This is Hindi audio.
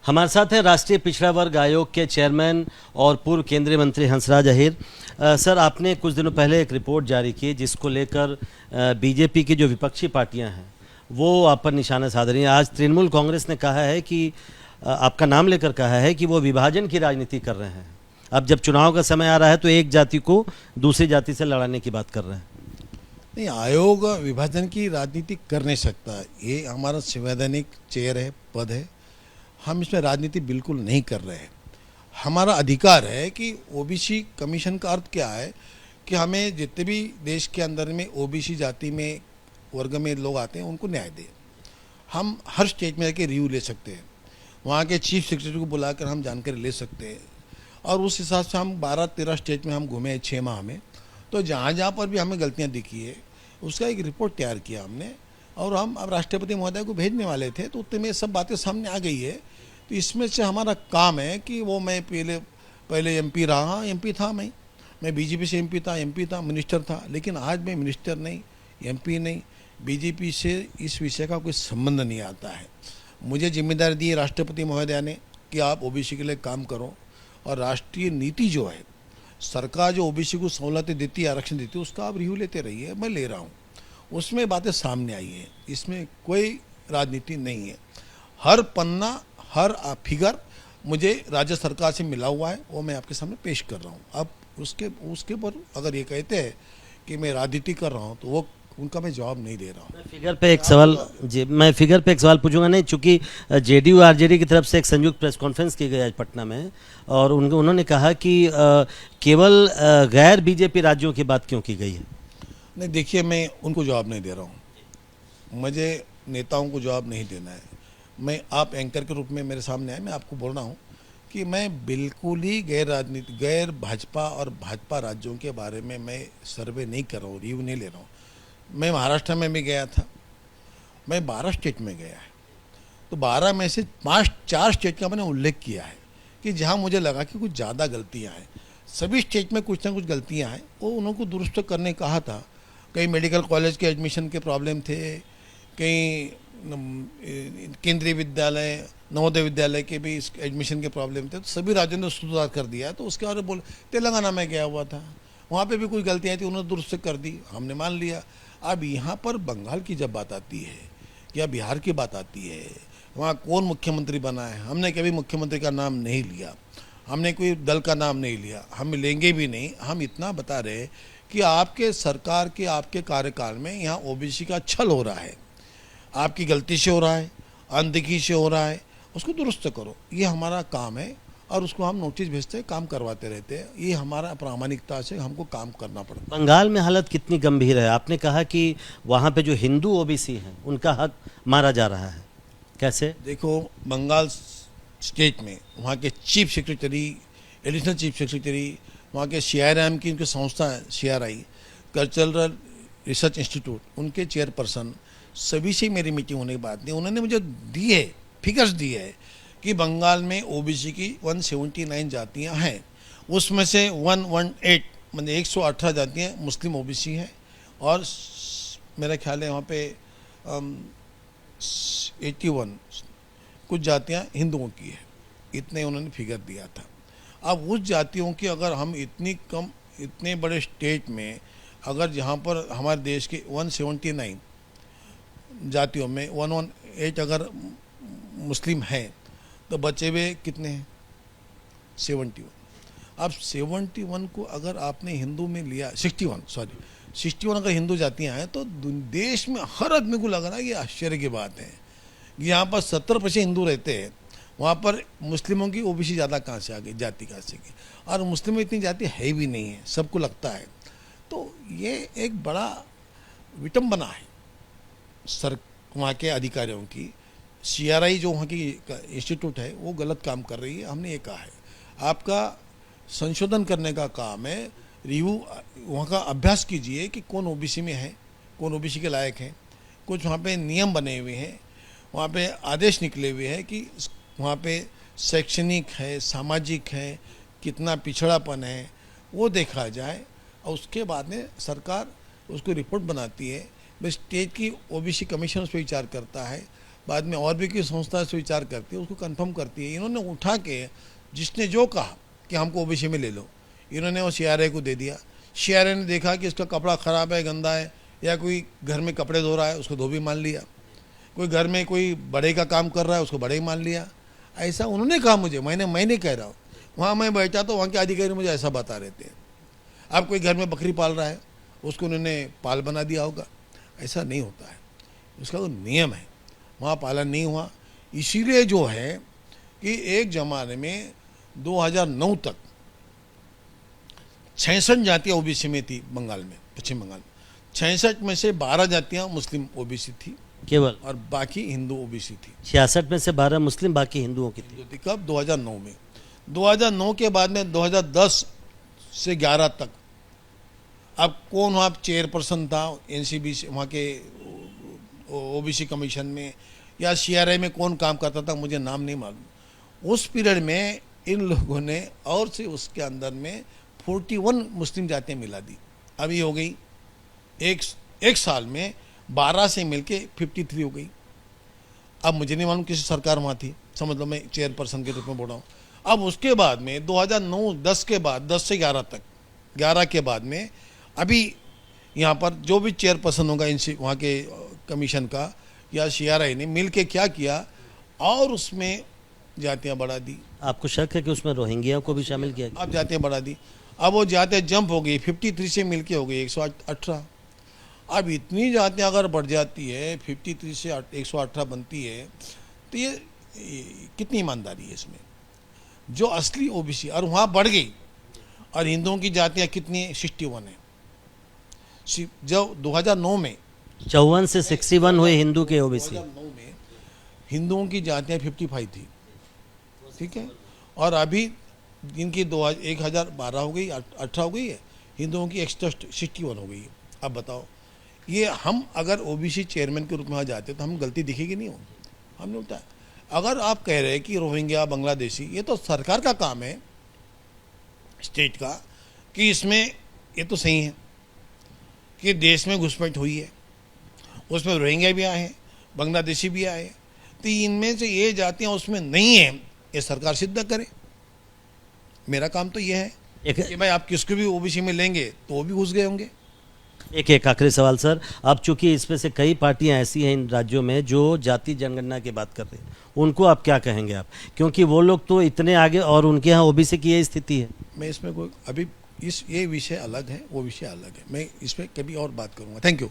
हमारे साथ हैं राष्ट्रीय पिछड़ा वर्ग आयोग के चेयरमैन और पूर्व केंद्रीय मंत्री हंसराज अहीर। सर, आपने कुछ दिनों पहले एक रिपोर्ट जारी की जिसको लेकर बीजेपी की जो विपक्षी पार्टियां हैं वो आप पर निशाना साध रही हैं। आज तृणमूल कांग्रेस ने कहा है कि आपका नाम लेकर कहा है कि वो विभाजन की राजनीति कर रहे हैं। अब जब चुनाव का समय आ रहा है तो एक जाति को दूसरी जाति से लड़ाने की बात कर रहे हैं। नहीं, आयोग विभाजन की राजनीति कर नहीं सकता। ये हमारा संवैधानिक चेयर है, पद है। हम इसमें राजनीति बिल्कुल नहीं कर रहे हैं। हमारा अधिकार है कि ओबीसी कमीशन का अर्थ क्या है कि हमें जितने भी देश के अंदर में ओबीसी जाति में वर्ग में लोग आते हैं उनको न्याय दें। हम हर स्टेट में जाके रिव्यू ले सकते हैं, वहाँ के चीफ सेक्रेटरी को बुलाकर हम जानकारी ले सकते हैं और उस हिसाब से हम 12-13 स्टेट में हम घूमे 6 माह में। तो जहाँ जहाँ पर भी हमें गलतियाँ दिखी है उसका एक रिपोर्ट तैयार किया हमने और हम अब राष्ट्रपति महोदय को भेजने वाले थे, तो उतने में सब बातें सामने आ गई है। तो इसमें से हमारा काम है कि वो मैं पहले एमपी रहा, एमपी था, मैं बीजेपी से एमपी था, मिनिस्टर था, लेकिन आज मैं मिनिस्टर नहीं, एमपी नहीं, बीजेपी से इस विषय का कोई संबंध नहीं आता है। मुझे जिम्मेदारी दी है राष्ट्रपति महोदय ने कि आप ओबीसी के लिए काम करो और राष्ट्रीय नीति जो है, सरकार जो ओबीसी को सहूलतें देती है, आरक्षण देती है, उसका आप रिव्यू लेते रहिए। मैं ले रहा हूँ, उसमें बातें सामने आई हैं, इसमें कोई राजनीति नहीं है। हर पन्ना, हर फिगर मुझे राज्य सरकार से मिला हुआ है, वो मैं आपके सामने पेश कर रहा हूँ। अब उसके पर अगर ये कहते हैं कि मैं राजनीति कर रहा हूँ तो वो उनका मैं जवाब नहीं दे रहा हूँ। मैं फिगर पे एक सवाल पूछूंगा नहीं, चूंकि जेडीयू आरजेडी की तरफ से एक संयुक्त प्रेस कॉन्फ्रेंस की गई आज पटना में और उन्होंने कहा कि केवल गैर बीजेपी राज्यों की बात क्यों की गई है। नहीं, देखिए, मैं उनको जवाब नहीं दे रहा हूँ, मुझे नेताओं को जवाब नहीं देना है। मैं आप एंकर के रूप में मेरे सामने आए, मैं आपको बोल रहा हूँ कि मैं बिल्कुल ही गैर भाजपा और भाजपा राज्यों के बारे में मैं सर्वे नहीं कर रहा हूँ, रिव्यू नहीं ले रहा हूँ। मैं महाराष्ट्र में भी गया था, मैं 12 स्टेट में गया है, तो 12 में से 4 स्टेट का मैंने उल्लेख किया है कि जहाँ मुझे लगा कि कुछ ज़्यादा गलतियाँ हैं। सभी स्टेट में कुछ ना कुछ गलतियाँ हैं, वो उनको दुरुस्त करने कहा था। कई मेडिकल कॉलेज के एडमिशन के प्रॉब्लम थे, कई केंद्रीय विद्यालय, नवोदय विद्यालय के भी एडमिशन के प्रॉब्लम थे, तो सभी राज्यों ने सुधार कर दिया। तो उसके बारे में तेलंगाना में गया हुआ था, वहाँ पे भी कुछ गलतियाँ थी, उन्होंने दुरुस्त कर दी, हमने मान लिया। अब यहाँ पर बंगाल की जब बात आती है या बिहार की बात आती है, वहाँ कौन मुख्यमंत्री बना है, हमने कभी मुख्यमंत्री का नाम नहीं लिया, हमने कोई दल का नाम नहीं लिया, हम लेंगे भी नहीं। हम इतना बता रहे कि आपके सरकार के आपके कार्यकाल में यहाँ ओबीसी का छल हो रहा है, आपकी गलती से हो रहा है, अनदेखी से हो रहा है, उसको दुरुस्त करो। ये हमारा काम है और उसको हम नोटिस भेजते हैं, काम करवाते रहते हैं। ये हमारा प्रामाणिकता से हमको काम करना पड़ता है। बंगाल में हालत कितनी गंभीर है? आपने कहा कि वहाँ पे जो हिंदू ओबीसी हैं उनका हक मारा जा रहा है, कैसे? देखो, बंगाल स्टेट में वहाँ के chief secretary, additional chief secretary, वहाँ के CRM की उनकी संस्था है, CRI कल्चरल रिसर्च इंस्टीट्यूट, उनके चेयरपर्सन, सभी से मेरी मीटिंग होने के बाद नहीं, उन्होंने मुझे दी है, फिगर्स दी है कि बंगाल में ओबीसी की 179 जातियां हैं, उसमें से 118 मतलब 118 जातियां मुस्लिम ओबीसी हैं और मेरा ख्याल है वहाँ पे 81 कुछ जातियां हिंदुओं की है। इतने उन्होंने फिगर दिया था। अब उस जातियों की अगर हम इतने बड़े स्टेट में अगर जहाँ पर हमारे देश के 179 जातियों में 118 अगर मुस्लिम हैं तो बचे हुए कितने हैं? 71। अब 71 को अगर आपने हिंदू में लिया, 61 अगर हिंदू जातियां हैं तो देश में हर आदमी को लग रहा है ये आश्चर्य की बात है। यहाँ पर 70% हिंदू रहते हैं, वहाँ पर मुस्लिमों की ओबीसी ज़्यादा कहाँ से आ गई, जाति कहाँ से गई? और मुस्लिम में इतनी जाति है भी नहीं है, सबको लगता है। तो ये एक बड़ा विटंबना है वहाँ के अधिकारियों की। CRI जो वहाँ की इंस्टीट्यूट है वो गलत काम कर रही है। हमने ये कहा है आपका संशोधन करने का काम है, रिव्यू वहाँ का अभ्यास कीजिए कि कौन ओबीसी में है, कौन ओबीसी के लायक है। कुछ वहाँ पे नियम बने हुए हैं, वहाँ पे आदेश निकले हुए हैं कि वहाँ पे शैक्षणिक है, सामाजिक है, कितना पिछड़ापन है, वो देखा जाए और उसके बाद में सरकार उसको रिपोर्ट बनाती है। स्टेट की ओबीसी कमीशन उस पर विचार करता है बाद में और भी कोई संस्था से विचार करती है, उसको कंफर्म करती है। इन्होंने उठा के जिसने जो कहा कि हमको ओबीसी में ले लो, इन्होंने वो सीआरए को दे दिया। सीआरए ने देखा कि इसका कपड़ा ख़राब है, गंदा है, या कोई घर में कपड़े धो रहा है, उसको धोबी मान लिया। कोई घर में कोई बड़े का काम कर रहा है, उसको बड़े ही मान लिया। ऐसा उन्होंने कहा मुझे, मैं नहीं कह रहा हूँ। वहाँ मैं बैठा तो वहाँ के अधिकारी मुझे ऐसा बता रहे थे। अब कोई घर में बकरी पाल रहा है, उसको उन्होंने पाल बना दिया होगा। ऐसा नहीं होता है, उसका तो नियम है, वहाँ पालन नहीं हुआ। इसीलिए जो है कि एक ज़माने में 2009 तक 66 जातियाँ ओबीसी में थी बंगाल में, पश्चिम बंगाल में। 66 में से 12 जातियाँ मुस्लिम ओबीसी थी केवल, और बाकी हिंदू ओबीसी थी। 66 में से 12 मुस्लिम, बाकी हिंदुओं की थी। जो थी कब? 2009 में। 2009 के बाद में 2010 से 11 तक अब कौन वहाँ चेयरपर्सन था एनसीबी से, वहाँ के ओबीसी कमीशन में, या सीआरआई में कौन काम करता था, मुझे नाम नहीं मालूम। उस पीरियड में इन लोगों ने और से उसके अंदर में 41 मुस्लिम जातियाँ मिला दी। अभी हो गई एक साल में 12 से मिलके 53 हो गई। अब मुझे नहीं मालूम किसी सरकार वहाँ थी, समझ लो मैं चेयरपर्सन के रूप में बोल रहा हूँ। अब उसके बाद में 2009-10 के बाद 10 से 11 तक, 11 के बाद में अभी यहाँ पर जो भी चेयरपर्सन होगा इनसे, वहाँ के कमीशन का या सीआरआई ने मिल के क्या किया, और उसमें जातियाँ बढ़ा दी। आपको शक है कि उसमें रोहिंग्या को भी शामिल किया गया? अब जातियाँ बढ़ा दी। अब वो जातियाँ जंप हो गई, 53 से मिल के हो गई 118। अब इतनी जातियाँ अगर बढ़ जाती है, 53 से 118 बनती है, तो ये कितनी ईमानदारी है इसमें? जो असली ओबीसी, और वहाँ बढ़ गई। और हिंदुओं की जातियाँ कितनी है? 61 है। जब 2009 में 54 से 61 हुए हिंदू के ओबीसी। 2009 में हिंदुओं की जातियाँ 55 थी, ठीक है। और अभी इनकी 1012 हो गई, 18 हो गई है। हिंदुओं की 61 हो गई है। अब बताओ, ये हम अगर ओबीसी चेयरमैन के रूप में आ जाते तो हम गलती दिखेगी नहीं हो, हमने उल्टा। अगर आप कह रहे हैं कि रोहिंग्या बांग्लादेशी, ये तो सरकार का काम है, स्टेट का, कि इसमें ये तो सही है कि देश में घुसपैठ हुई है, उसमें रोहिंग्या भी आए हैं, बांग्लादेशी भी आए हैं, तो इनमें से ये जातियाँ उसमें नहीं है, ये सरकार सिद्ध करे। मेरा काम तो ये है कि भाई आप किसको भी ओबीसी में लेंगे तो वो भी घुस गए होंगे। एक आखिरी सवाल सर, अब चूंकि इसमें से कई पार्टियां ऐसी हैं इन राज्यों में जो जाति जनगणना की बात कर रही हैं, उनको आप क्या कहेंगे आप, क्योंकि वो लोग तो इतने आगे और उनके यहाँ ओबीसी की ये स्थिति है। मैं इसमें कोई अभी ये विषय अलग है, वो विषय अलग है, मैं इसमें कभी और बात करूँगा। Thank you.